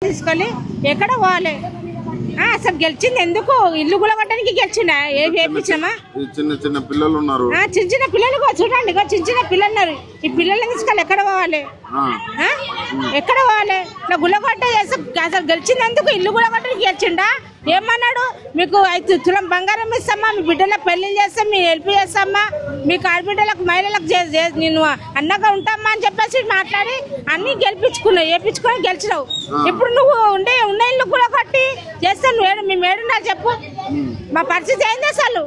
తీసుకొని ఎక్కడ పోవాలి? అసలు గెలిచింది ఎందుకు? ఇల్లు గులగొట్టడానికి గెలిచిందా? ఏం చేయించామా? చిన్న చిన్న పిల్లలు ఉన్నారు, చిన్న చిన్న పిల్లలు చూడండి, చిన్న చిన్న పిల్లలు ఉన్నారు. ఈ పిల్లల్ని తీసుకెళ్ళి ఎక్కడ పోవాలి? ఎక్కడ పోవాలి? ఇట్లా గులగొట్ట అసలు గెలిచింది ఎందుకు? ఇల్లు గులగొట్టడానికి గెలిచిండా? ఏమన్నాడు? మీకు 5 తులం బంగారం ఇస్తామా, మీ బిడ్డలకు పెళ్లి చేస్తాం, మీ హెల్ప్ చేస్తామా, మీకు ఆడబిడ్డలకు మహిళలకు నేను అన్నగా ఉంటామా అని చెప్పేసి మాట్లాడి అన్ని వేపించుకుని గెలిచినావు. ఇప్పుడు నువ్వు ఉన్న ఇల్లు కూడా కట్టి చేస్తే మేము ఏడున్నా చెప్పు? మా పరిస్థితి ఏంది అసలు?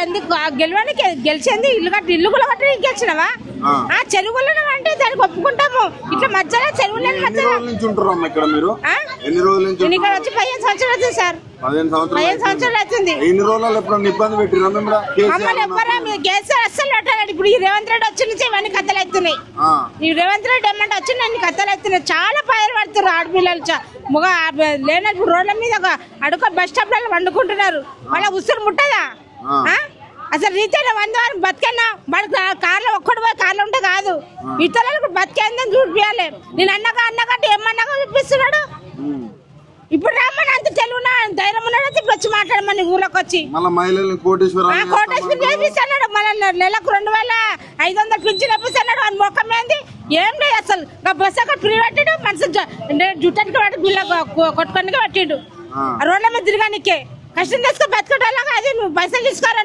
ఎందుకు గెలవడానికి గెలిచింది? ఇల్లు కూడా కట్టి గెలిచినవా? చెరువులు అంటే దానికి ఒప్పుకుంటాము. ఇట్లా మధ్యలో చెరువుల మధ్యలో ఇక్కడ వచ్చి 15 సంవత్సరాలు అవుతుంది సార్. 15 సంవత్సరాలు అవుతుంది. మమ్మల్ని ఎవ్వరా కేసీఆర్ అస్సలు పెట్టాలి. ఇప్పుడు ఈ రేవంత్ రెడ్డి వచ్చి నుంచి ఇవన్నీ కథలు అవుతున్నాయి. ఈ రేవంత్ రెడ్డి ఏమంటే వచ్చి అన్ని కథలు అవుతున్నాయి. చాలా పైరు పడుతున్నారు ఆడపిల్లలు. లేనప్పుడు రోడ్ల మీద అడుక బస్ స్టాప్ లలో వండుకుంటున్నారు. వాళ్ళ ఉసురు ముట్టదా? అసలు రీతిలో 100 వారం బతికన్నా వాడికి కార్లో ఒక్కడు పోయి కార్లో ఉంటే కాదు, ఇతరులకు బతికేందని చూపియాలి. నేను అన్నగంటే ఏమన్నాగా చూపిస్తున్నాడు. ఇప్పుడు రమ్మని అంత తెలుగునా ధైర్యం ఉన్నాడు. ఇప్పుడు వచ్చి మాట్లాడమని ఊళ్ళకి వచ్చి కోటేశ్వరం చేపిస్తున్నాడు. మన నెలకు 2500 పింఛన్ ఎప్పిస్తున్నాడు. అని మొక్కం ఏంది? ఏం లేదు అసలు. బస్సు అక్కడ ఫ్రీ పెట్టాడు. మనసు జుట్టానికి వాటి బిల్ల కొట్టుకోనికి పెట్టిండు. రోడ్ల మీద తిరగానికే కష్టం తెచ్చుకో బతకటోళ్ళగా. అది నువ్వు బస్సులు తీసుకోరా,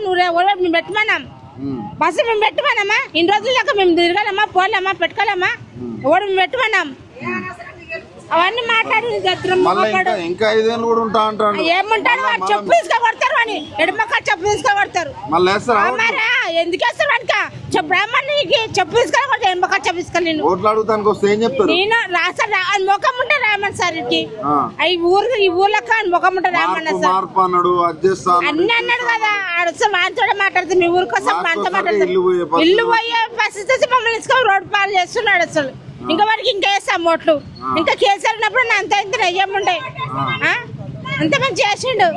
మేము పెట్టమన్నాం. బస్సు మేము పెట్టమన్నామా? ఇన్ని రోజుల దాకా మేము తిరగాలమ్మా, పోలేమా, పెట్టుకోలేమా? ఎవరు మేము పెట్టమన్నాం? అవన్నీ మాట్లాడి ఏముంటాడు? వాడు చెప్పు తీసుకొడతారు అని ఎడమక్క చెప్పు తీసుకొడతారు. ఎందుకు వేస్తారు వాడిక చెప్పు? రామన్నకి చెప్పు తీసుకొని ఎడమక్క చెప్పు తీసుకొని నేను రాస్తా. ముఖం ఉంటే రామన్ సార్ ఈ ఊర్లక్క ముఖం ఉంటే రామన్న సార్ అన్ని అన్నాడు కదా. ఆడొస్తే వాటితో మాట్లాడుతుంది. మీ ఊరికి వస్తే మనతో మాట్లాడుతుంది. ఇల్లు పోయే పరిస్థితి మమ్మల్ని తీసుకొని రోడ్డు పాలు చేస్తున్నాడు అసలు. ఇంకా వాడికి ఇంకా వేస్తాం ఓట్లు. ఇంకా కేసీఆర్ ఉన్నప్పుడు అంత ఇంత అయ్యముండే అంత మంచి చేసిండు.